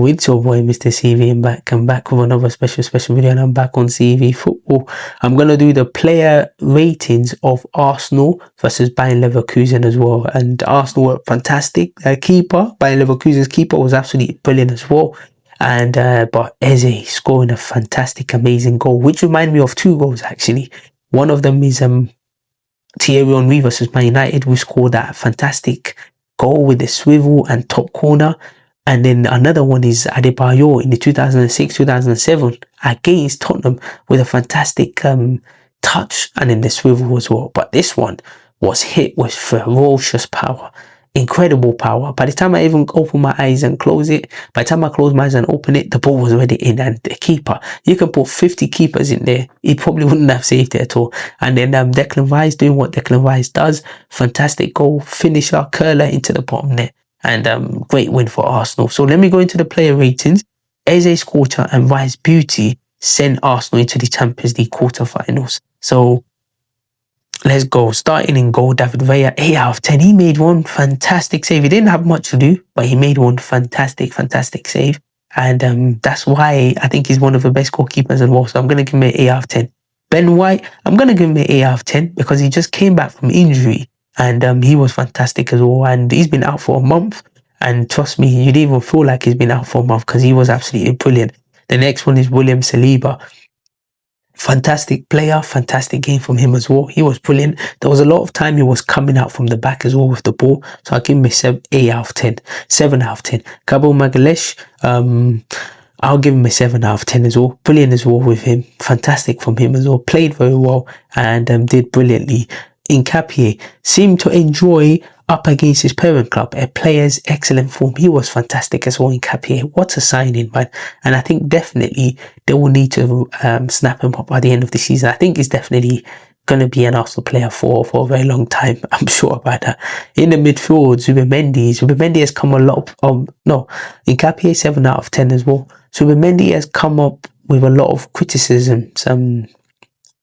people, it's your boy Mr. CV, and I'm back with another special video, and I'm back on CV Football. I'm gonna do the player ratings of Arsenal versus Bayer Leverkusen as well. And Arsenal were fantastic. Keeper, Bayer Leverkusen's keeper was absolutely brilliant as well. And but Eze scoring a fantastic, amazing goal, which reminded me of two goals actually. One of them is Thierry Henry versus Man United, who scored that fantastic goal with the swivel and top corner. And then another one is Adebayor in the 2006-2007 against Tottenham with a fantastic touch and then the swivel as well. But this one was hit with ferocious power, incredible power. By the time I even open my eyes and close it, by the time I close my eyes and open it, the ball was already in. And the keeper, you can put 50 keepers in there, he probably wouldn't have saved it at all. And then Declan Rice doing what Declan Rice does, fantastic goal, finisher, curler into the bottom net. And great win for Arsenal. So let me go into the player ratings. Eze's scorcher and Rice's beauty sent Arsenal into the Champions League quarterfinals. So let's go. Starting in goal, David Raya, 8 out of 10. He made one fantastic save. He didn't have much to do, but he made one fantastic save. And that's why I think he's one of the best goalkeepers in the world. So I'm going to give him an 8 out of 10. Ben White, I'm going to give him an 8 out of 10 because he just came back from injury. And he was fantastic as well. And he's been out for a month. And trust me, you didn't even feel like he's been out for a month because he was absolutely brilliant. The next one is William Saliba. Fantastic player, fantastic game from him as well. He was brilliant. There was a lot of time he was coming out from the back as well with the ball. So I'll give him a 8 out of 10. 7 out of 10. Gabriel Magalhaes, I'll give him a 7 out of 10 as well. Brilliant as well with him. Fantastic from him as well. Played very well and did brilliantly. Nkapie seemed to enjoy up against his parent club, a player's excellent form. He was fantastic as well. Nkapie, what a signing, man. And I think definitely they will need to snap him up by the end of the season. I think he's definitely going to be an Arsenal player for a very long time. I'm sure about that. In the midfield, Zubimendi has come a lot of, Nkapie 7 out of 10 as well. Zubimendi has come up with a lot of criticism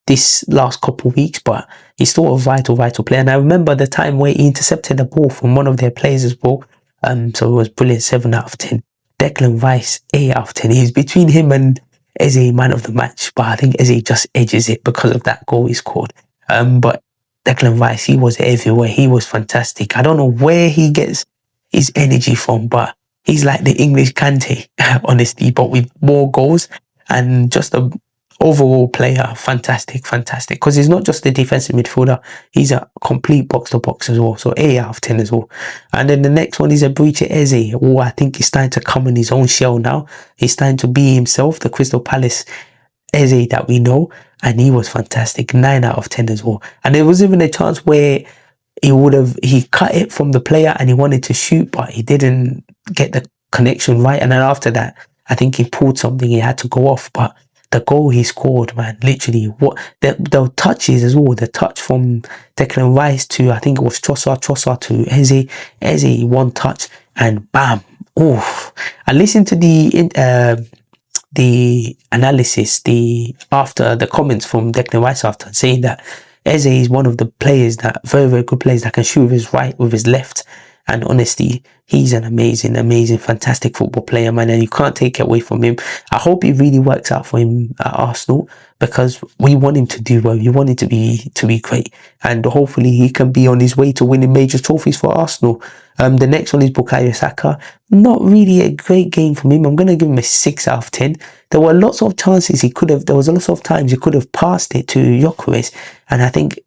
this last couple of weeks, but he's still a vital player. And I remember the time where he intercepted the ball from one of their players as well. So it was brilliant, 7 out of 10. Declan Rice, 8 out of 10. He's between him and Eze, man of the match, but I think Eze just edges it because of that goal he scored. But Declan Rice, he was everywhere. He was fantastic. I don't know where he gets his energy from, but he's like the English Kante, honestly, but with more goals and just a overall player, fantastic, because he's not just a defensive midfielder, he's a complete box-to-box as well. So 8 out of 10 as well. And then the next one is Eberechi Eze, who I think he's starting to come in his own shell now. He's starting to be himself, the Crystal Palace Eze that we know, and he was fantastic, 9 out of 10 as well. And there was even a chance where he cut it from the player and he wanted to shoot, but he didn't get the connection right. And then after that, I think he pulled something, he had to go off, but the goal he scored, man, literally, what the touches as well, the touch from Declan Rice to, I think it was Trossard to Eze, one touch and bam, oof. I listened to the analysis, after the comments from Declan Rice after, saying that Eze is one of the players that, very good players that can shoot with his right, with his left. And honestly, he's an amazing, fantastic football player, man. And you can't take it away from him. I hope it really works out for him at Arsenal because we want him to do well. We want him to be great. And hopefully he can be on his way to winning major trophies for Arsenal. The next one is Bukayo Saka. Not really a great game from him. I'm going to give him a 6 out of 10. There were lots of chances there was lots of times he could have passed it to Gyökeres. And I think,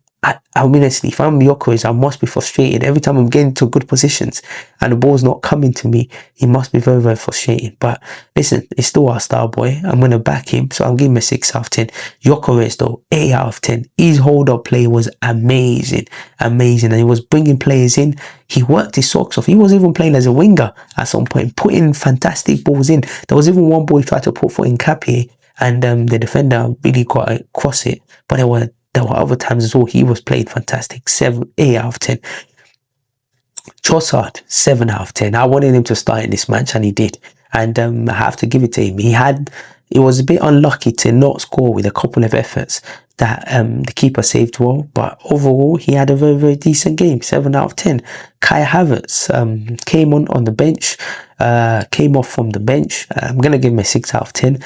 honestly, if I'm Gyökeres, I must be frustrated. Every time I'm getting to good positions and the ball's not coming to me, he must be very frustrated. But listen, it's still our star boy. I'm going to back him, so I'll give him a 6 out of 10. Gyökeres though, 8 out of 10. His hold-up play was amazing. And he was bringing players in. He worked his socks off. He was even playing as a winger at some point, putting fantastic balls in. There was even one ball he tried to put for Nkapie, and the defender really got across it. But there were other times as well. He was played fantastic. 8 out of 10. Trossard, 7 out of 10. I wanted him to start in this match and he did. And I have to give it to him. He was a bit unlucky to not score with a couple of efforts that the keeper saved well. But overall, he had a very decent game. 7 out of 10. Kai Havertz came on the bench. came off from the bench. I'm going to give him a 6 out of 10.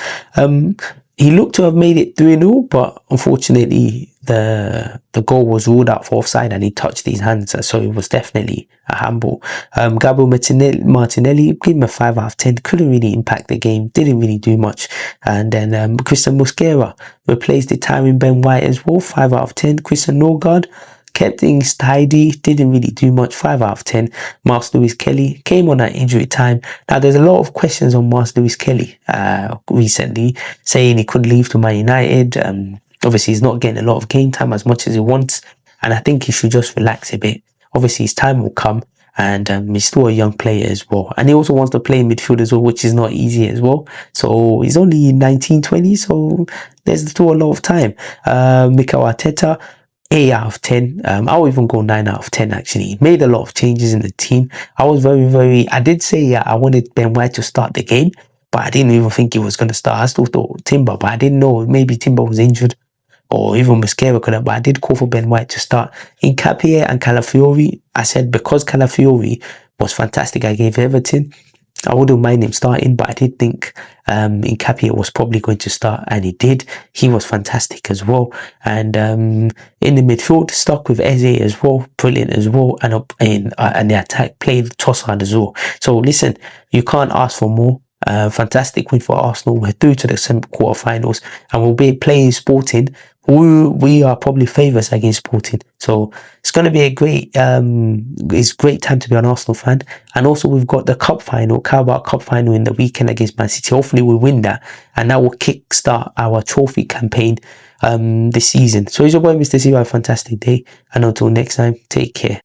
He looked to have made it 3-0, but unfortunately the goal was ruled out for offside and he touched his hands, so it was definitely a handball. Gabriel Martinelli, gave him a 5 out of 10. Couldn't really impact the game, didn't really do much. And then Christian Mosquera replaced the tiring Ben White as well, 5 out of 10. Christian Norgard kept things tidy, didn't really do much, 5 out of 10. Miles Lewis Kelly came on at injury time. Now, there's a lot of questions on Miles Lewis Kelly recently, saying he could leave to Man United. Obviously, he's not getting a lot of game time as much as he wants, and I think he should just relax a bit. Obviously, his time will come, and he's still a young player as well. And he also wants to play in midfield as well, which is not easy as well. So he's only 19, 20, so there's still a lot of time. Mikel Arteta, 8 out of 10. I'll even go 9 out of 10 actually. He made a lot of changes in the team. I was I did say I wanted Ben White to start the game, but I didn't even think he was going to start. I still thought Timber, but I didn't know maybe Timber was injured or even Mosquera could have, but I did call for Ben White to start. Nketiah and Calafiori, I said because Calafiori was fantastic, I gave Everton. I wouldn't mind him starting, but I did think Nketiah was probably going to start, and he did. He was fantastic as well. And in the midfield, stuck with Eze as well, brilliant as well. And the attack played Trossard as well. So listen, you can't ask for more. Fantastic win for Arsenal. We're through to the quarterfinals, and we'll be playing Sporting. We are probably favourites against Sporting, so it's going to be a great time to be an Arsenal fan. And also we've got the cup final, Carabao Cup final in the weekend against Man City. Hopefully we win that, and that will kickstart our trophy campaign this season. So it's your boy Mr. C. Have a fantastic day, and until next time, take care.